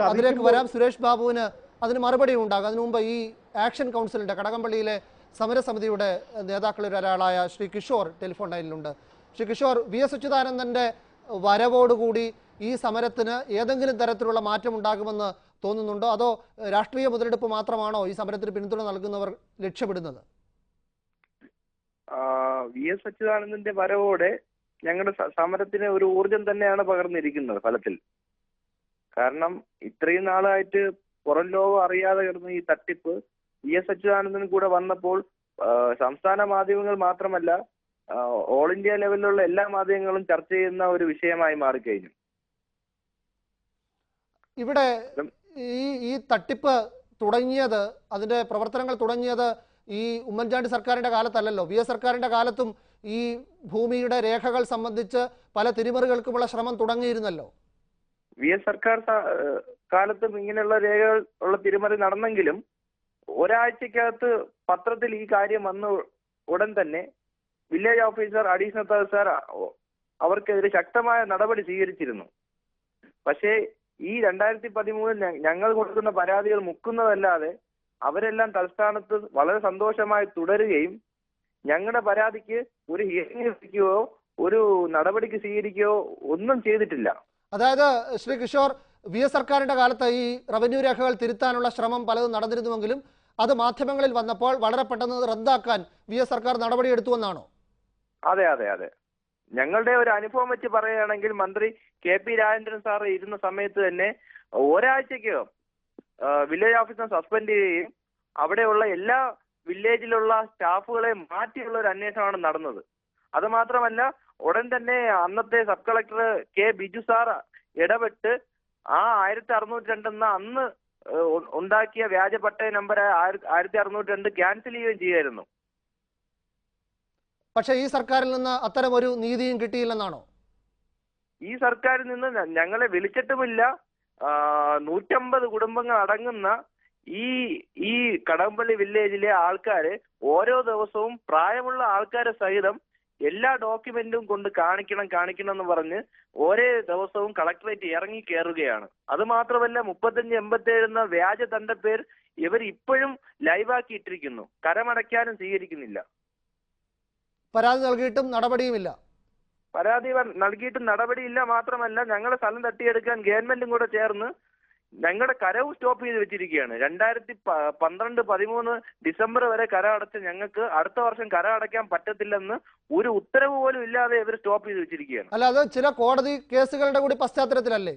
അതിലേക്ക് വരാം. സുരേഷ് ബാബുവിന് അതിന് മറുപടി ഉണ്ടാകും. അതിനു മുമ്പ് ഈ ആക്ഷൻ കൗൺസിലിന്റെ കടകംപള്ളിയിലെ സമരസമിതിയുടെ നേതാക്കളിൽ ഒരാളായ ശ്രീ കിഷോർ ടെലിഫോൺ ലൈനിലുണ്ട്. ശ്രീ കിഷോർ, VS അച്യുതാനന്ദന്റെ വരവോടുകൂടി ഈ സമരത്തിന് ഏതെങ്കിലും തരത്തിലുള്ള മാറ്റം ഉണ്ടാകുമെന്ന് തോന്നുന്നുണ്ടോ? അതോ രാഷ്ട്രീയ മുതലെടുപ്പ് മാത്രമാണോ ഈ സമരത്തിന് പിന്തുണ നൽകുന്നവർ ലക്ഷ്യമിടുന്നത്? VS അച്യുതാനന്ദന്റെ വരവോടെ ഞങ്ങളുടെ സമരത്തിന് ഒരു ഊർജം തന്നെയാണ് പകർന്നിരിക്കുന്നത് ഫലത്തിൽ. കാരണം ഇത്രയും നാളായിട്ട് പുറം ലോകം അറിയാതെ കിടന്ന ഈ തട്ടിപ്പ് VS അച്യുതാനന്ദൻ കൂടെ വന്നപ്പോൾ സംസ്ഥാന മാധ്യമങ്ങൾ മാത്രമല്ല ഓൾ ഇന്ത്യ ലെവലിലുള്ള എല്ലാ മാധ്യമങ്ങളും ചർച്ച ചെയ്യുന്ന ഒരു വിഷയമായി മാറിക്കഴിഞ്ഞു. ഇവിടെ ഈ തട്ടിപ്പ് തുടങ്ങിയത്, അതിന്റെ പ്രവർത്തനങ്ങൾ തുടങ്ങിയത് ഈ ഉമ്മൻചാണ്ടി സർക്കാരിന്റെ കാലത്തല്ലല്ലോ. VS സർക്കാരിന്റെ കാലത്തും ഈ ഭൂമിയുടെ രേഖകൾ സംബന്ധിച്ച് പല തിരിമറികൾക്കുമുള്ള ശ്രമം തുടങ്ങിയിരുന്നല്ലോ. VS സർക്കാർ കാലത്തും ഇങ്ങനെയുള്ള രേഖകൾ ഉള്ള തിരിമറി നടന്നെങ്കിലും ഒരാഴ്ചക്കകത്ത് പത്രത്തിൽ ഈ കാര്യം വന്ന ഉടൻ തന്നെ വില്ലേജ് ഓഫീസർ, അഡീഷണൽ തഹസിൽദാർ അവർക്കെതിരെ ശക്തമായ നടപടി സ്വീകരിച്ചിരുന്നു. പക്ഷേ ഈ 2013 ഞങ്ങൾ കൊടുക്കുന്ന പരാതികൾ മുക്കുന്നതല്ലാതെ അവരെല്ലാം തലസ്ഥാനത്ത് വളരെ സന്തോഷമായി തുടരുകയും ഞങ്ങളുടെ പരാതിക്ക് ഒരു ഹിയറിംഗ് വെക്കുകയോ ഒരു നടപടിക്ക് സ്വീകരിക്കുകയോ ഒന്നും ചെയ്തിട്ടില്ല. അതായത് ശ്രീ കിഷോർ, VS സർക്കാരിന്റെ കാലത്ത് ഈ റവന്യൂ രേഖകൾ തിരുത്താനുള്ള ശ്രമം പലതും നടന്നിരുന്നുവെങ്കിലും അത് മാധ്യമങ്ങളിൽ വന്നപ്പോൾ വളരെ പെട്ടെന്ന് റദ്ദാക്കാൻ VS സർക്കാർ നടപടിയെടുത്തുവെന്നാണോ? അതെ അതെ അതെ. ഞങ്ങളുടെ ഒരു അനുഭവം വെച്ച് പറയുകയാണെങ്കിൽ മന്ത്രി KP രാജേന്ദ്രൻ സാർ ഇരുന്ന സമയത്ത് തന്നെ ഒരാഴ്ചക്കകം വില്ലേജ് ഓഫീസറെ സസ്പെൻഡ് ചെയ്യുകയും അവിടെയുള്ള എല്ലാ വില്ലേജിലുള്ള സ്റ്റാഫുകളെ മാറ്റിയുള്ള ഒരു അന്വേഷണമാണ് നടന്നത്. അത് മാത്രമല്ല, ഉടൻ തന്നെ അന്നത്തെ sub collector K Biju sir ഇടപെട്ട് ആ 1602 എന്ന അന്ന് ഉണ്ടാക്കിയ വ്യാജ പട്ടയ നമ്പറായ 1602 ക്യാൻസൽ ചെയ്യുകയും ചെയ്യായിരുന്നു. പക്ഷേ ഈ സർക്കാരിൽ നിന്ന് അത്തരം ഒരു നീതിയും കിട്ടിയില്ലെന്നാണോ? ഈ സർക്കാരിൽ നിന്ന് ഞങ്ങളെ വിളിച്ചിട്ടുമില്ല. 150 കുടുംബങ്ങൾ അടങ്ങുന്ന ഈ കടകംപള്ളി വില്ലേജിലെ ആൾക്കാര് ഓരോ ദിവസവും പ്രായമുള്ള ആൾക്കാരെ സഹിതം എല്ലാ ഡോക്യുമെന്റും കൊണ്ട് കാണിക്കണം എന്ന് പറഞ്ഞ് ഓരോ ദിവസവും കളക്ടറേറ്റ് ഇറങ്ങി കയറുകയാണ്. അത് മാത്രമല്ല 3587 എന്ന വ്യാജ തണ്ടപ്പേർ ഇവർ ഇപ്പോഴും ലൈവാക്കിയിട്ടിരിക്കുന്നു. കരമടയ്ക്കാനും സ്വീകരിക്കുന്നില്ല. പരാതി നൽകിയിട്ടും നടപടിയുമില്ല. മാത്രമല്ല ഞങ്ങളുടെ സ്ഥലം തട്ടിയെടുക്കാൻ ഗവൺമെന്റും കൂടെ ചേർന്ന് ഞങ്ങളുടെ കരവും സ്റ്റോപ്പ് ചെയ്ത് വെച്ചിരിക്കുകയാണ്. 2012-13 ഡിസംബർ വരെ കര അടച്ച ഞങ്ങൾക്ക് അടുത്ത വർഷം കര അടയ്ക്കാൻ പറ്റത്തില്ലെന്ന് ഒരു ഉത്തരവ് പോലും ഇല്ലാതെ ഇവർ സ്റ്റോപ്പ് ചെയ്ത് വെച്ചിരിക്കുകയാണ്. അല്ല, അത് ചില കോടതി കേസുകളുടെ കൂടി പശ്ചാത്തലത്തിലല്ലേ?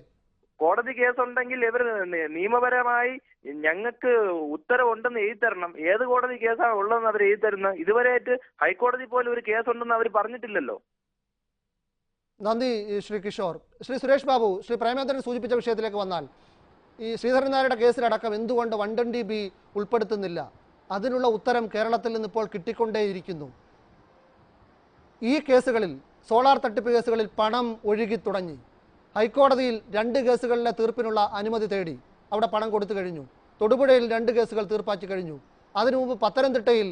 കോടതി കേസുണ്ടെങ്കിൽ ഇവർ നിയമപരമായി ഞങ്ങൾക്ക് ഉത്തരവുണ്ടെന്ന് എഴുതി തരണം. ഏത് കോടതി കേസാണ് ഉള്ളതെന്ന് അവർ എഴുതി തരുന്നത്? ഇതുവരെയായിട്ട് ഹൈക്കോടതി പോലും ഒരു കേസുണ്ടെന്ന് അവർ പറഞ്ഞിട്ടില്ലല്ലോ. നന്ദി ശ്രീ കിഷോർ. ശ്രീ സുരേഷ് ബാബു, ശ്രീ പ്രേമേന്ദ്രൻ സൂചിപ്പിച്ച വിഷയത്തിലേക്ക് വന്നാൽ, ഈ ശ്രീധരൻ നായരുടെ കേസിലടക്കം എന്തുകൊണ്ട് 120B ഉൾപ്പെടുത്തുന്നില്ല? അതിനുള്ള ഉത്തരം കേരളത്തിൽ നിന്ന് ഇപ്പോൾ കിട്ടിക്കൊണ്ടേയിരിക്കുന്നു. ഈ കേസുകളിൽ, സോളാർ തട്ടിപ്പ് കേസുകളിൽ പണം ഒഴുകി തുടങ്ങി. ഹൈക്കോടതിയിൽ 2 കേസുകളിലെ തീർപ്പിനുള്ള അനുമതി തേടി, അവിടെ പണം കൊടുത്തു കഴിഞ്ഞു. തൊടുപുഴയിൽ 2 കേസുകൾ തീർപ്പാക്കി കഴിഞ്ഞു. അതിനു മുമ്പ് പത്തനംതിട്ടയിൽ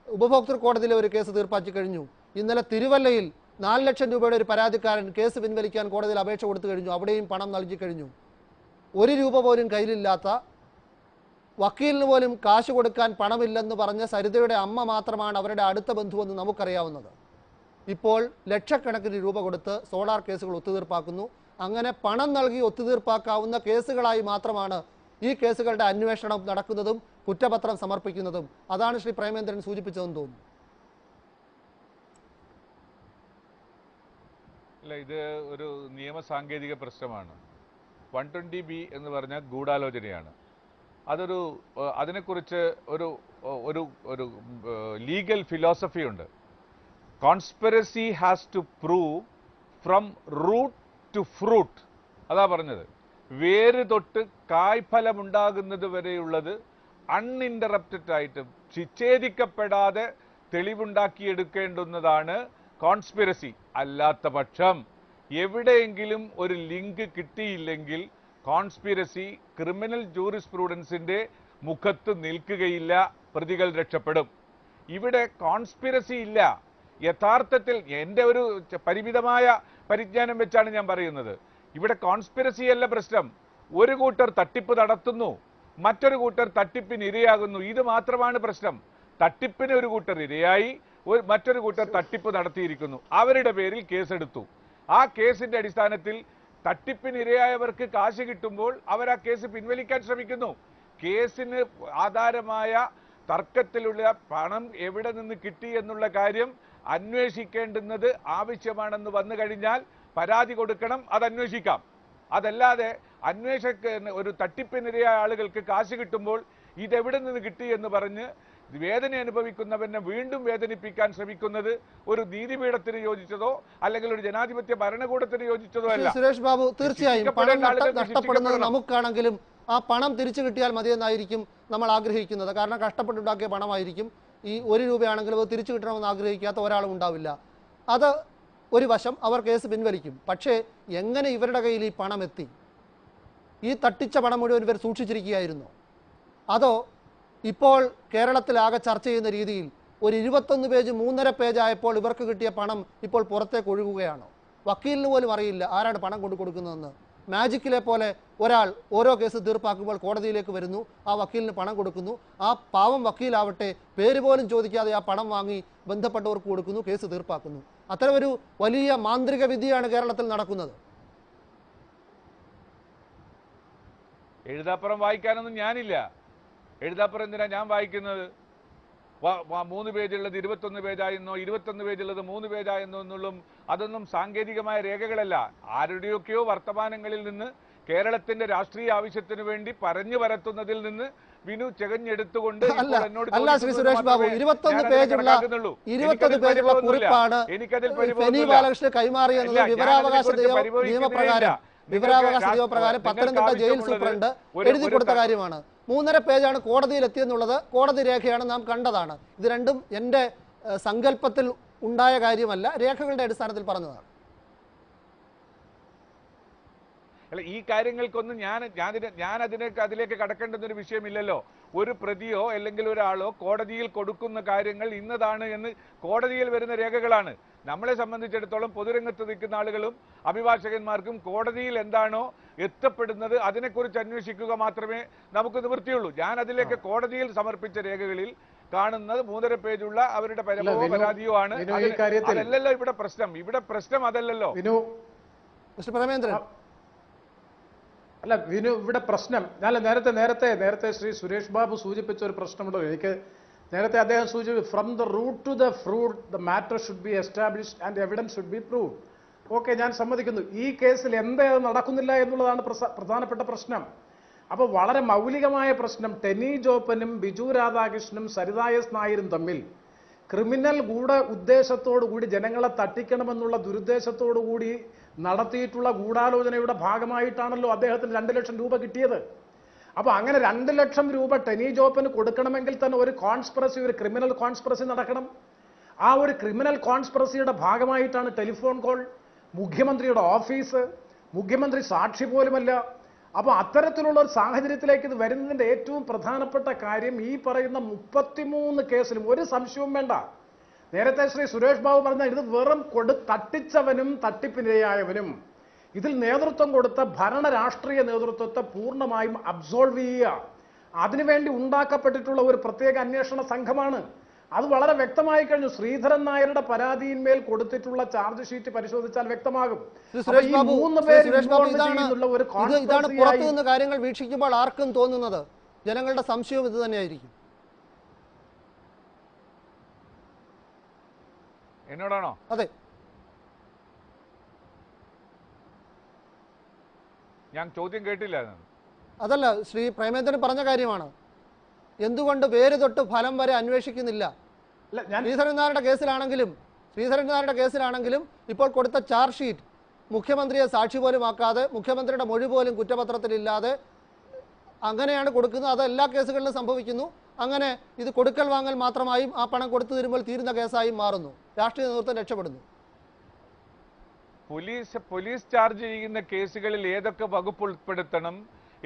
ഉപഭോക്തൃ കോടതിയിലെ ഒരു കേസ് തീർപ്പാക്കി കഴിഞ്ഞു. ഇന്നലെ തിരുവല്ലയിൽ 4 ലക്ഷം രൂപയുടെ ഒരു പരാതിക്കാരൻ കേസ് പിൻവലിക്കാൻ കോടതിയിൽ അപേക്ഷ കൊടുത്തു കഴിഞ്ഞു. അവിടെയും പണം നൽകി കഴിഞ്ഞു. 1 രൂപ പോലും കയ്യിലില്ലാത്ത, വക്കീലിന് പോലും കാശ് കൊടുക്കാൻ പണമില്ലെന്ന് പറഞ്ഞ സരിതയുടെ അമ്മ മാത്രമാണ് അവരുടെ അടുത്ത ബന്ധുവെന്ന് നമുക്കറിയാവുന്നത്. ഇപ്പോൾ ലക്ഷക്കണക്കിന് രൂപ കൊടുത്ത് സോളാർ കേസുകൾ ഒത്തുതീർപ്പാക്കുന്നു. അങ്ങനെ പണം നൽകി ഒത്തുതീർപ്പാക്കാവുന്ന കേസുകളായി മാത്രമാണ് ഈ കേസുകളുടെ അന്വേഷണം നടക്കുന്നതും കുറ്റപത്രം സമർപ്പിക്കുന്നതും. അതാണ് ശ്രീ പ്രേമേന്ദ്രൻ സൂചിപ്പിച്ചതെന്ന് തോന്നുന്നു. അല്ല, ഇത് ഒരു നിയമസാങ്കേതിക പ്രശ്നമാണ്. 120B എന്ന് പറഞ്ഞാൽ ഗൂഢാലോചനയാണ്. അതിനെക്കുറിച്ച് ഒരു ലീഗൽ ഫിലോസഫി ഉണ്ട്. Conspiracy has to prove from root to fruit. അതാ പറഞ്ഞത്. വേര് തൊട്ട് കായ്ഫലമുണ്ടാകുന്നത് വരെയുള്ളത് അൺഇൻറ്ററപ്റ്റഡ് ആയിട്ട് ഛേദിക്കപ്പെടാതെ തെളിവുണ്ടാക്കിയെടുക്കേണ്ടുന്നതാണ് കോൺസ്പിറസി. അല്ലാത്ത പക്ഷം എവിടെയെങ്കിലും ഒരു ലിങ്ക് കിട്ടിയില്ലെങ്കിൽ കോൺസ്പിറസി ക്രിമിനൽ ജൂറിസ്പ്രൂഡൻസിന്റെ മുഖത്ത് നിൽക്കുകയില്ല, പ്രതികൾ രക്ഷപ്പെടും. ഇവിടെ കോൺസ്പിറസി ഇല്ല. യഥാർത്ഥത്തിൽ എൻ്റെ ഒരു പരിമിതമായ പരിജ്ഞാനം വെച്ചാണ് ഞാൻ പറയുന്നത്. ഇവിടെ കോൺസ്പിറസി അല്ല പ്രശ്നം. ഒരു കൂട്ടർ തട്ടിപ്പ് നടത്തുന്നു, മറ്റൊരു കൂട്ടർ തട്ടിപ്പിന് ഇരയാകുന്നു. ഇത് മാത്രമാണ് പ്രശ്നം. തട്ടിപ്പിന് ഒരു കൂട്ടർ ഇരയായി, മറ്റൊരു കൂട്ടർ തട്ടിപ്പ് നടത്തിയിരിക്കുന്നു. അവരുടെ പേരിൽ കേസെടുത്തു. ആ കേസിന്റെ അടിസ്ഥാനത്തിൽ തട്ടിപ്പിന് ഇരയായവർക്ക് കാശ് കിട്ടുമ്പോൾ അവർ ആ കേസ് പിൻവലിക്കാൻ ശ്രമിക്കുന്നു. കേസിന് ആധാരമായ തർക്കത്തിലുള്ള പണം എവിടെ നിന്ന് കിട്ടി എന്നുള്ള കാര്യം അന്വേഷിക്കേണ്ടുന്നത് ആവശ്യമാണെന്ന് വന്നു കഴിഞ്ഞാൽ പരാതി കൊടുക്കണം, അത് അന്വേഷിക്കാം. അതല്ലാതെ ഒരു തട്ടിപ്പിനിരയായ ആളുകൾക്ക് കാശ് കിട്ടുമ്പോൾ ഇതെവിടെ നിന്ന് കിട്ടി എന്ന് പറഞ്ഞ് വേദന അനുഭവിക്കുന്നവനെ വീണ്ടും വേദനിപ്പിക്കാൻ ശ്രമിക്കുന്നത് ഒരു നീതിപീഠത്തിന് യോജിച്ചതോ അല്ലെങ്കിൽ ഒരു ജനാധിപത്യ ഭരണകൂടത്തിന് യോജിച്ചതോ അല്ല. സുരേഷ് ബാബു, തീർച്ചയായും പണം നഷ്ടപ്പെടുന്നത് നമുക്കാണെങ്കിലും ആ പണം തിരിച്ചു കിട്ടിയാൽ മതിയെന്നായിരിക്കും നമ്മൾ ആഗ്രഹിക്കുന്നത്. കാരണം കഷ്ടപ്പെട്ടുണ്ടാക്കിയ പണമായിരിക്കും. ഈ 1 രൂപയാണെങ്കിലും അത് തിരിച്ചു കിട്ടണമെന്ന് ആഗ്രഹിക്കാത്ത ഒരാളും ഉണ്ടാവില്ല. അത് ഒരു വശം, അവർ കേസ് പിൻവലിക്കും. പക്ഷേ എങ്ങനെ ഇവരുടെ കയ്യിൽ ഈ പണം എത്തി? ഈ തട്ടിച്ച പണം മുഴുവൻ ഇവർ സൂക്ഷിച്ചിരിക്കുകയായിരുന്നു? അതോ ഇപ്പോൾ കേരളത്തിലാകെ ചർച്ച ചെയ്യുന്ന രീതിയിൽ ഒരു 21 പേജ് 3.5 പേജായപ്പോൾ ഇവർക്ക് കിട്ടിയ പണം ഇപ്പോൾ പുറത്തേക്ക് ഒഴുകുകയാണോ? വക്കീലിന് പോലും അറിയില്ല ആരാണ് പണം കൊണ്ടു കൊടുക്കുന്നതെന്ന്. മാജിക്കിലെ പോലെ ഒരാൾ ഓരോ കേസ് തീർപ്പാക്കുമ്പോൾ കോടതിയിലേക്ക് വരുന്നു, ആ വക്കീലിന് പണം കൊടുക്കുന്നു. ആ പാവം വക്കീലാവട്ടെ പേര് പോലും ചോദിക്കാതെ ആ പണം വാങ്ങി ബന്ധപ്പെട്ടവർക്ക് കൊടുക്കുന്നു, കേസ് തീർപ്പാക്കുന്നു. അത്തരമൊരു വലിയ മാന്ത്രിക വിദ്യയാണ് കേരളത്തിൽ നടക്കുന്നത്. എഴുതാപ്പുറം വായിക്കാനൊന്നും ഞാനില്ല. എഴുതാപ്പുറം എന്തിനാ ഞാൻ വായിക്കുന്നത്? 3 പേജുള്ളത് 21 പേജായെന്നോ 21 പേജുള്ളത് 3 പേജായെന്നോ എന്നുള്ളും അതൊന്നും സാങ്കേതികമായ രേഖകളല്ല. ആരുടെയൊക്കെയോ വർത്തമാനങ്ങളിൽ നിന്ന് കേരളത്തിന്റെ രാഷ്ട്രീയ ആവശ്യത്തിന് വേണ്ടി പറഞ്ഞു പരത്തുന്നതിൽ നിന്ന് വിനു ചെകഞ്ഞെടുത്തുകൊണ്ട് അല്ല ശ്രീ സുരേഷ് ബാബു, 21 പേജുള്ള കുറിപ്പാണ് ഫെനി ബാലകൃഷ്ണൻ കൈമാറിയെന്നത് വിവരാവകാശ നിയമപ്രകാരം പത്തനംതിട്ട ജയിൽ സൂപ്രണ്ട് എഴുതി കൊടുത്ത കാര്യമാണ്. 3.5 പേജാണ് കോടതിയിൽ എത്തിയെന്നുള്ളത് കോടതി രേഖയാണ്, നാം കണ്ടതാണ്. ഇത് രണ്ടും എൻ്റെ സങ്കല്പത്തിൽ ഉണ്ടായ കാര്യമല്ല, രേഖകളുടെ അടിസ്ഥാനത്തിൽ പറഞ്ഞതാണ്. അല്ല, ഈ കാര്യങ്ങൾക്കൊന്നും ഞാൻ അതിലേക്ക് കടക്കേണ്ടുന്നൊരു വിഷയമില്ലല്ലോ. ഒരു പ്രതിയോ അല്ലെങ്കിൽ ഒരാളോ കോടതിയിൽ കൊടുക്കുന്ന കാര്യങ്ങൾ ഇന്നതാണ് എന്ന് കോടതിയിൽ വരുന്ന രേഖകളാണ്. നമ്മളെ സംബന്ധിച്ചിടത്തോളം പൊതുരംഗത്ത് നിൽക്കുന്ന ആളുകളും അഭിഭാഷകന്മാർക്കും കോടതിയിൽ എന്താണോ എത്തപ്പെടുന്നത് അതിനെക്കുറിച്ച് അന്വേഷിക്കുക മാത്രമേ നമുക്ക് നിവൃത്തിയുള്ളൂ. ഞാൻ അതിലേക്ക് കോടതിയിൽ സമർപ്പിച്ച രേഖകളിൽ കാണുന്നത് 3.5 പേജുള്ള അവരുടെ പരാതിയോ ആണ്. അതല്ലല്ലോ ഇവിടെ പ്രശ്നം. ഇവിടെ പ്രശ്നം അതല്ലല്ലോ. അല്ല വിനു, ഇവിടെ പ്രശ്നം ഞാൻ നേരത്തെ ശ്രീ സുരേഷ് ബാബു സൂചിപ്പിച്ച ഒരു പ്രശ്നമുണ്ടോ? എനിക്ക് നേരത്തെ അദ്ദേഹം സൂചിപ്പിച്ചു from the root to the fruit the matter should be established and evidence should be proved. Okay, ഞാൻ സമ്മതിക്കുന്നു. ഈ കേസിൽ എന്തേ നടക്കുന്നില്ല എന്നുള്ളതാണ് പ്രധാനപ്പെട്ട പ്രശ്നം. അപ്പോൾ വളരെ മൗലികമായ പ്രശ്നം ടെനി ജോപ്പനും ബിജു രാധാകൃഷ്ണനും സരിത എസ് നായരും തമ്മിൽ ക്രിമിനൽ ഉദ്ദേശത്തോടു കൂടി ജനങ്ങളെ തട്ടിക്കണമെന്നുള്ള ദുരുദ്ദേശത്തോടു കൂടി നടത്തിയിട്ടുള്ള ഗൂഢാലോചനയുടെ ഭാഗമായിട്ടാണല്ലോ അദ്ദേഹത്തിന് 2 ലക്ഷം രൂപ കിട്ടിയത്. അപ്പോൾ അങ്ങനെ 2 ലക്ഷം രൂപ ടെനി ജോപ്പന് കൊടുക്കണമെങ്കിൽ തന്നെ ഒരു ക്രിമിനൽ കോൺസ്പിറസി നടക്കണം. ആ ഒരു ക്രിമിനൽ കോൺസ്പിറസിയുടെ ഭാഗമായിട്ടാണ് ടെലിഫോൺ കോൾ, മുഖ്യമന്ത്രിയുടെ ഓഫീസ്, മുഖ്യമന്ത്രി സാക്ഷി പോലുമല്ല. അപ്പോൾ അത്തരത്തിലുള്ള ഒരു സാഹചര്യത്തിലേക്ക് ഇത് വരുന്നതിൻ്റെ ഏറ്റവും പ്രധാനപ്പെട്ട കാര്യം ഈ പറയുന്ന 33 കേസിലും ഒരു സംശയവും വേണ്ട. നേരത്തെ ശ്രീ സുരേഷ് ബാബു പറഞ്ഞ ഇത് വെറും തട്ടിച്ചവനും തട്ടിപ്പിനിരയായവനും ഇതിൽ നേതൃത്വം കൊടുത്ത ഭരണ രാഷ്ട്രീയ നേതൃത്വത്തെ പൂർണ്ണമായും അബ്സോൾവ് ചെയ്യുക, അതിനുവേണ്ടി ഉണ്ടാക്കപ്പെട്ടിട്ടുള്ള ഒരു പ്രത്യേക അന്വേഷണ സംഘമാണ്. അത് വളരെ വ്യക്തമായി കഴിഞ്ഞു. ശ്രീധരൻ നായരുടെ പരാതിയിന്മേൽ കൊടുത്തിട്ടുള്ള ചാർജ് ഷീറ്റ് പരിശോധിച്ചാൽ വ്യക്തമാകും. ഇതാണ് പുറത്തു നിന്ന് കാര്യങ്ങൾ വീക്ഷിക്കുമ്പോൾ ആർക്കും തോന്നുന്നത്. ജനങ്ങളുടെ സംശയവും ഇത് തന്നെയായിരിക്കും. എന്നോടാണോ? അതെ, ഞാൻ ചോദ്യം കേട്ടില്ല. അതല്ല, ശ്രീ പ്രേമേന്ദ്രൻ പറഞ്ഞ കാര്യമാണ്. എന്തുകൊണ്ട് വേര് തൊട്ട് ഫലം വരെ അന്വേഷിക്കുന്നില്ല? ശ്രീധരൻ നായരുടെ കേസിലാണെങ്കിലും ഇപ്പോൾ കൊടുത്ത ചാർജ് ഷീറ്റ് മുഖ്യമന്ത്രിയെ സാക്ഷി പോലും ആക്കാതെ, മുഖ്യമന്ത്രിയുടെ മൊഴി പോലും കുറ്റപത്രത്തിലില്ലാതെ അങ്ങനെയാണ് കൊടുക്കുന്നത്. അത് എല്ലാ കേസുകളിലും സംഭവിക്കുന്നു. അങ്ങനെ ഇത് കൊടുക്കൽ വാങ്ങൽ മാത്രമായും ആ പണം കൊടുത്തു തരുമ്പോൾ തീരുന്ന കേസായും മാറുന്നു. രാഷ്ട്രീയ നേതൃത്വം രക്ഷപ്പെടുന്നു. പോലീസ് ചാർജ് ചെയ്യുന്ന കേസുകളിൽ ഏതൊക്കെ വകുപ്പ് ഉൾപ്പെടുത്തണം,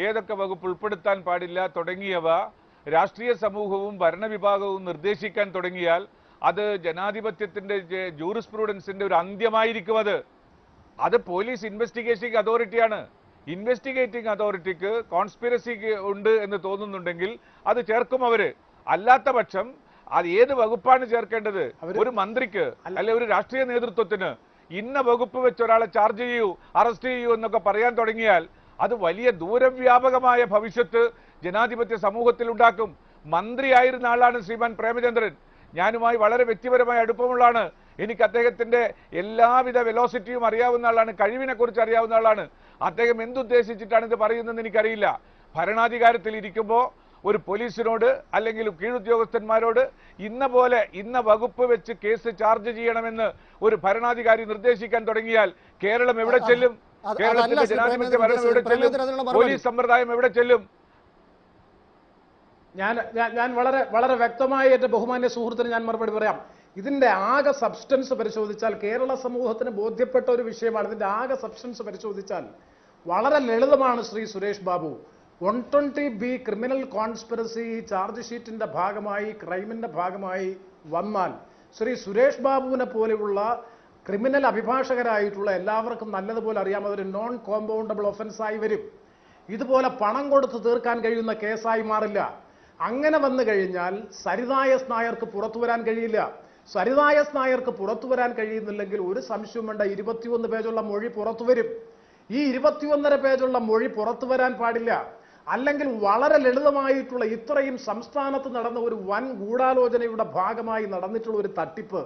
ഏതൊക്കെ വകുപ്പ് ഉൾപ്പെടുത്താൻ പാടില്ല തുടങ്ങിയവ രാഷ്ട്രീയ സമൂഹവും ഭരണവിഭാഗവും നിർദ്ദേശിക്കാൻ തുടങ്ങിയാൽ അത് ജനാധിപത്യത്തിന്റെ ജൂറിസ്പ്രൂഡൻസിന്റെ ഒരു അന്ത്യമായിരിക്കും. അത് പോലീസ് ഇൻവെസ്റ്റിഗേഷൻ അതോറിറ്റിയാണ്. ഇൻവെസ്റ്റിഗേറ്റിംഗ് അതോറിറ്റിക്ക് കോൺസ്പിരസിക്ക് ഉണ്ട് എന്ന് തോന്നുന്നുണ്ടെങ്കിൽ അത് ചേർക്കും അവര്. അല്ലാത്ത പക്ഷം അത് ഏത് വകുപ്പാണ് ചേർക്കേണ്ടത്? ഒരു മന്ത്രിക്ക് അല്ലെ ഒരു രാഷ്ട്രീയ നേതൃത്വത്തിന് ഇന്ന വകുപ്പ് വെച്ച് ഒരാളെ ചാർജ് ചെയ്യൂ, അറസ്റ്റ് ചെയ്യൂ എന്നൊക്കെ പറയാൻ തുടങ്ങിയാൽ അത് വലിയ ദൂരവ്യാപകമായ ഭവിഷ്യത്ത് ജനാധിപത്യ സമൂഹത്തിൽ ഉണ്ടാക്കും. മന്ത്രിയായിരുന്ന ആളാണ് ശ്രീമാൻ പ്രേമചന്ദ്രൻ. ഞാനുമായി വളരെ വ്യക്തിപരമായ അടുപ്പമുള്ളതാണ്. എനിക്ക് അദ്ദേഹത്തിന്റെ എല്ലാവിധ വെലോസിറ്റിയും അറിയാവുന്ന ആളാണ്, കഴിവിനെ കുറിച്ച് അറിയാവുന്ന ആളാണ്. അദ്ദേഹം എന്തുദ്ദേശിച്ചിട്ടാണ് ഇത് പറയുന്നതെന്ന് എനിക്കറിയില്ല. ഭരണാധികാരത്തിൽ ഇരിക്കുമ്പോൾ ഒരു പോലീസിനോട് അല്ലെങ്കിൽ കീഴുദ്യോഗസ്ഥന്മാരോട് ഇന്ന വകുപ്പ് വെച്ച് കേസ് ചാർജ് ചെയ്യണമെന്ന് ഒരു ഭരണാധികാരി നിർദ്ദേശിക്കാൻ തുടങ്ങിയാൽ കേരളം എവിടെ ചെല്ലും? കേരളത്തിന്റെ ജനാധിപത്യ ഭരണം എവിടെ ചെല്ലും? പോലീസ് സമ്പ്രദായം എവിടെ ചെല്ലും? ഞാൻ വളരെ വളരെ വ്യക്തമായി എന്റെ ബഹുമാന്യ സുഹൃത്തിന് ഞാൻ മറുപടി പറയാം. ഇതിന്റെ ആകെ സബ്സ്റ്റൻസ് പരിശോധിച്ചാൽ കേരള സമൂഹത്തിന് ബോധ്യപ്പെട്ട ഒരു വിഷയമാണ്. ഇതിന്റെ ആകെ സബ്സ്റ്റൻസ് പരിശോധിച്ചാൽ വളരെ ലളിതമാണ്. Shri Suresh Babu, 120B criminal conspiracy charge ഷീറ്റിന്റെ ഭാഗമായി, ക്രൈമിന്റെ ഭാഗമായി വന്നാൽ ശ്രീ സുരേഷ് ബാബുവിനെ പോലെയുള്ള ക്രിമിനൽ അഭിഭാഷകരായിട്ടുള്ള എല്ലാവർക്കും നല്ലതുപോലെ അറിയാം, അതൊരു നോൺ കോമ്പൗണ്ടബിൾ ഒഫൻസായി വരും. ഇതുപോലെ പണം കൊടുത്ത് തീർക്കാൻ കഴിയുന്ന കേസായി മാറില്ല. അങ്ങനെ വന്നു കഴിഞ്ഞാൽ സരിതാ എസ് നായർക്ക് പുറത്തു വരാൻ കഴിയില്ല. സരിതാ എസ് നായർക്ക് പുറത്തു വരാൻ കഴിയുന്നില്ലെങ്കിൽ ഒരു സംശയവും വേണ്ട, 21 പേജുള്ള മൊഴി പുറത്തു വരും. ഈ 21.5 പേജുള്ള മൊഴി പുറത്തു വരാൻ പാടില്ല. അല്ലെങ്കിൽ വളരെ ലളിതമായിട്ടുള്ള ഇത്രയും സംസ്ഥാനത്ത് നടന്ന ഒരു വൻ ഗൂഢാലോചനയുടെ ഭാഗമായി നടന്നിട്ടുള്ള ഒരു തട്ടിപ്പ്,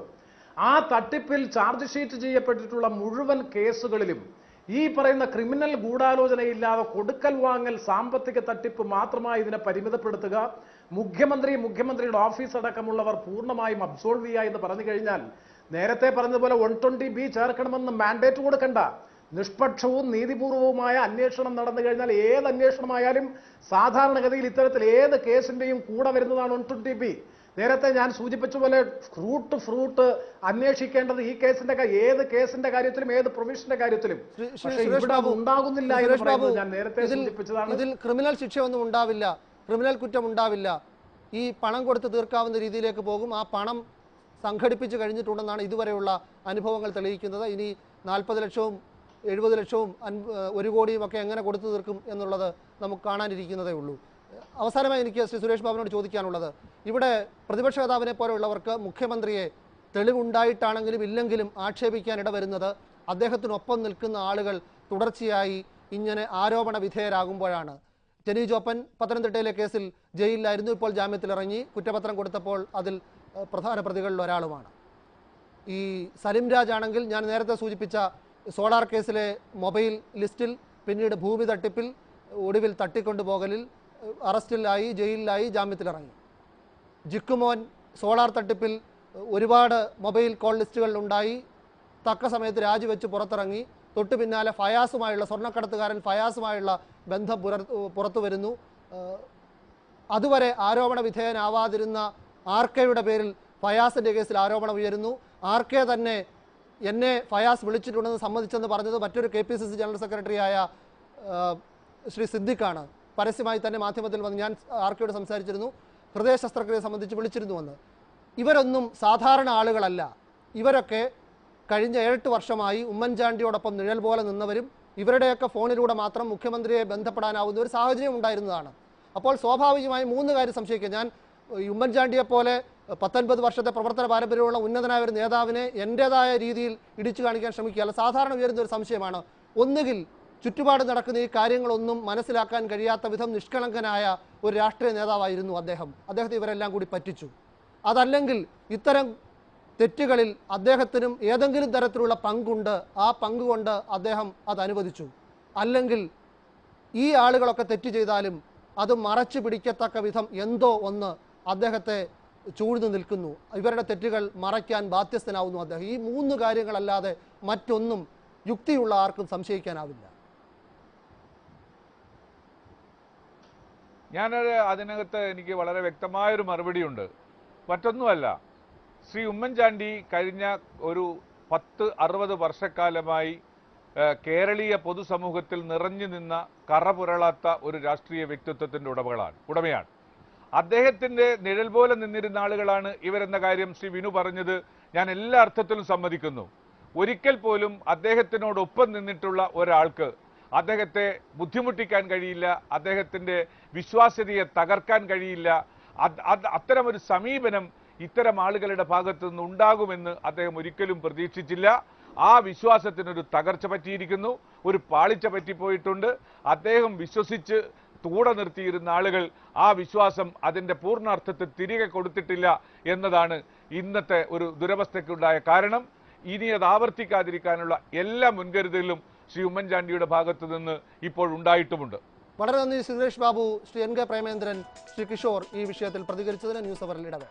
ആ തട്ടിപ്പിൽ ചാർജ് ഷീറ്റ് ചെയ്യപ്പെട്ടിട്ടുള്ള മുഴുവൻ കേസുകളിലും ഈ പറയുന്ന ക്രിമിനൽ ഗൂഢാലോചനയില്ലാതെ കൊടുക്കൽ വാങ്ങൽ സാമ്പത്തിക തട്ടിപ്പ് മാത്രമായി ഇതിനെ പരിമിതപ്പെടുത്തുക, മുഖ്യമന്ത്രിയുടെ ഓഫീസ് അടക്കമുള്ളവർ പൂർണ്ണമായും അബ്സോൾവ് ചെയ്യുക എന്ന് പറഞ്ഞു കഴിഞ്ഞാൽ നേരത്തെ പറഞ്ഞതുപോലെ 120B ചേർക്കണമെന്ന് മാൻഡേറ്റ് കൊടുക്കണ്ട. നിഷ്പക്ഷവും നീതിപൂർവവുമായ അന്വേഷണം നടന്നു കഴിഞ്ഞാൽ ഏത് അന്വേഷണമായാലും സാധാരണഗതിയിൽ ഇത്തരത്തിൽ ഏത് കേസിന്റെയും കൂടെ വരുന്നതാണ് 120B. നേരത്തെ ഞാൻ സൂചിപ്പിച്ച പോലെ ഫ്രൂട്ട് അന്വേഷിക്കേണ്ടത് ഈ കേസിന്റെ ഏത് കേസിന്റെ കാര്യത്തിലും ഏത് പ്രൊവിഷന്റെ കാര്യത്തിലും ഉണ്ടാകുന്നില്ല എന്ന് പറയുന്നത് ഞാൻ നേരത്തെ സൂചിപ്പിച്ചതാണ്. ഇതിൽ ക്രിമിനൽ ശിക്ഷയൊന്നും ഉണ്ടാവില്ല, ക്രിമിനൽ കുറ്റം ഉണ്ടാവില്ല. ഈ പണം കൊടുത്ത് തീർക്കാവുന്ന രീതിയിലേക്ക് പോകും. ആ പണം സംഘടിപ്പിച്ചു കഴിഞ്ഞിട്ടുണ്ടെന്നാണ് ഇതുവരെയുള്ള അനുഭവങ്ങൾ തെളിയിക്കുന്നത്. ഇനി 40 ലക്ഷവും 70 ലക്ഷവും 1 കോടിയും ഒക്കെ എങ്ങനെ കൊടുത്തു തീർക്കും എന്നുള്ളത് നമുക്ക് കാണാനിരിക്കുന്നതേ ഉള്ളൂ. അവസാനമായി എനിക്ക് ശ്രീ സുരേഷ് ബാബുവിനോട് ചോദിക്കാനുള്ളത്, ഇവിടെ പ്രതിപക്ഷ നേതാവിനെ പോലെയുള്ളവർക്ക് മുഖ്യമന്ത്രിയെ തെളിവുണ്ടായിട്ടാണെങ്കിലും ഇല്ലെങ്കിലും ആക്ഷേപിക്കാൻ ഇടവരുന്നത് അദ്ദേഹത്തിനൊപ്പം നിൽക്കുന്ന ആളുകൾ തുടർച്ചയായി ഇങ്ങനെ ആരോപണ വിധേയരാകുമ്പോഴാണ്. ടെനി ജോപ്പൻ പത്തനംതിട്ടയിലെ കേസിൽ ജയിലിലായിരുന്നു, ഇപ്പോൾ ജാമ്യത്തിലിറങ്ങി. കുറ്റപത്രം കൊടുത്തപ്പോൾ അതിൽ പ്രധാന പ്രതികളിൽ ഒരാളുമാണ്. ഈ സലിം രാജ് ആണെങ്കിൽ ഞാൻ നേരത്തെ സൂചിപ്പിച്ച സോളാർ കേസിലെ മൊബൈൽ ലിസ്റ്റിൽ, പിന്നീട് ഭൂമി തട്ടിപ്പിൽ, ഒടുവിൽ തട്ടിക്കൊണ്ടുപോകലിൽ അറസ്റ്റിലായി, ജയിലിലായി, ജാമ്യത്തിലിറങ്ങി. ജിക്കുമോൻ സോളാർ തട്ടിപ്പിൽ ഒരുപാട് മൊബൈൽ കോൾ ലിസ്റ്റുകളിലുണ്ടായി, തക്ക സമയത്ത് രാജിവെച്ച് പുറത്തിറങ്ങി. തൊട്ടു പിന്നാലെ ഫയാസുമായുള്ള, സ്വർണ്ണക്കടത്തുകാരൻ ഫയാസുമായുള്ള ബന്ധം പുറത്തു വരുന്നു. അതുവരെ ആരോപണ വിധേയനാവാതിരുന്ന ആർക്കെയുടെ പേരിൽ ഫയാസിൻ്റെ കേസിൽ ആരോപണം ഉയരുന്നു. ആർക്കെ തന്നെ എന്നെ ഫയാസ് വിളിച്ചിട്ടുണ്ടെന്ന് സമ്മതിച്ചെന്ന് പറഞ്ഞത് മറ്റൊരു KPCC ജനറൽ സെക്രട്ടറിയായ ശ്രീ സിദ്ദിഖാണ്. പരസ്യമായി തന്നെ മാധ്യമത്തിൽ വന്ന് ഞാൻ ആർക്കെയോട് സംസാരിച്ചിരുന്നു, ഹൃദയ ശസ്ത്രക്രിയയെ സംബന്ധിച്ച് വിളിച്ചിരുന്നുവെന്ന്. ഇവരൊന്നും സാധാരണ ആളുകളല്ല. ഇവരൊക്കെ കഴിഞ്ഞ 7 വർഷമായി ഉമ്മൻചാണ്ടിയോടൊപ്പം നിഴൽ പോലെ നിന്നവരും ഇവരുടെയൊക്കെ ഫോണിലൂടെ മാത്രം മുഖ്യമന്ത്രിയെ ബന്ധപ്പെടാനാവുന്ന ഒരു സാഹചര്യം ഉണ്ടായിരുന്നതാണ്. അപ്പോൾ സ്വാഭാവികമായും 3 കാര്യം സംശയിക്കുക. ഞാൻ ഉമ്മൻചാണ്ടിയെ പോലെ 19 വർഷത്തെ പ്രവർത്തന പാരമ്പര്യമുള്ള ഉന്നതനായ ഒരു നേതാവിനെ എൻ്റേതായ രീതിയിൽ ഇടിച്ചു കാണിക്കാൻ ശ്രമിക്കുകയല്ല. സാധാരണ ഉയരുന്ന ഒരു സംശയമാണ്, ഒന്നുകിൽ ചുറ്റുപാട് നടക്കുന്ന ഈ കാര്യങ്ങളൊന്നും മനസ്സിലാക്കാൻ കഴിയാത്ത വിധം നിഷ്കളങ്കനായ ഒരു രാഷ്ട്രീയ നേതാവായിരുന്നു അദ്ദേഹത്തെ ഇവരെല്ലാം കൂടി പറ്റിച്ചു. അതല്ലെങ്കിൽ ഇത്തരം തെറ്റുകളിൽ അദ്ദേഹത്തിനും ഏതെങ്കിലും തരത്തിലുള്ള പങ്കുണ്ട്, ആ പങ്കുകൊണ്ട് അദ്ദേഹം അത് അനുവദിച്ചു. അല്ലെങ്കിൽ ഈ ആളുകളൊക്കെ തെറ്റ് ചെയ്താലും അത് മറച്ചു പിടിക്കത്തക്ക വിധം എന്തോ ഒന്ന് അദ്ദേഹത്തെ ചൂഴ്ന്നു നിൽക്കുന്നു, ഇവരുടെ തെറ്റുകൾ മറയ്ക്കാൻ ബാധ്യസ്ഥനാവുന്നു അദ്ദേഹം. ഈ 3 കാര്യങ്ങളല്ലാതെ മറ്റൊന്നും യുക്തിയുള്ള ആർക്കും സംശയിക്കാനാവില്ല. അതിനകത്ത് എനിക്ക് വളരെ വ്യക്തമായൊരു മറുപടിയുണ്ട്. മറ്റൊന്നുമല്ല, ശ്രീ ഉമ്മൻചാണ്ടി കഴിഞ്ഞ ഒരു 10-60 വർഷക്കാലമായി കേരളീയ പൊതുസമൂഹത്തിൽ നിറഞ്ഞു നിന്ന കറപുരളാത്ത ഒരു രാഷ്ട്രീയ വ്യക്തിത്വത്തിൻ്റെ ഉടമയാണ്. അദ്ദേഹത്തിൻ്റെ നിഴൽ പോലെ നിന്നിരുന്ന ആളുകളാണ് ഇവരെന്ന കാര്യം ശ്രീ വിനു പറഞ്ഞത് ഞാൻ എല്ലാ അർത്ഥത്തിലും സമ്മതിക്കുന്നു. ഒരിക്കൽ പോലും അദ്ദേഹത്തിനോടൊപ്പം നിന്നിട്ടുള്ള ഒരാൾക്ക് അദ്ദേഹത്തെ ബുദ്ധിമുട്ടിക്കാൻ കഴിയില്ല, അദ്ദേഹത്തിൻ്റെ വിശ്വാസ്യതയെ തകർക്കാൻ കഴിയില്ല. അത്തരമൊരു സമീപനം ഇത്തരം ആളുകളുടെ ഭാഗത്തു നിന്ന് ഉണ്ടാകുമെന്ന് അദ്ദേഹം ഒരിക്കലും പ്രതീക്ഷിച്ചില്ല. ആ വിശ്വാസത്തിനൊരു തകർച്ച പറ്റിയിരിക്കുന്നു, ഒരു പാളിച്ച പറ്റിപ്പോയിട്ടുണ്ട്. അദ്ദേഹം വിശ്വസിച്ച് കൂടെ നിർത്തിയിരുന്ന ആളുകൾ ആ വിശ്വാസം അതിൻ്റെ പൂർണ്ണാർത്ഥത്തിൽ തിരികെ കൊടുത്തിട്ടില്ല എന്നതാണ് ഇന്നത്തെ ഒരു ദുരവസ്ഥയ്ക്കുണ്ടായ കാരണം. ഇനി അത് ആവർത്തിക്കാതിരിക്കാനുള്ള എല്ലാ മുൻകരുതലും ശ്രീ ഉമ്മൻചാണ്ടിയുടെ ഭാഗത്തു നിന്ന് ഇപ്പോൾ ഉണ്ടായിട്ടുമുണ്ട്. വളരെ നന്ദി സുരേഷ് ബാബു, ശ്രീ എൻ കെ പ്രേമേന്ദ്രൻ, ശ്രീ കിഷോർ ഈ വിഷയത്തിൽ പ്രതികരിച്ചതിന് ന്യൂസ് അവറിൽ ഇടവേള.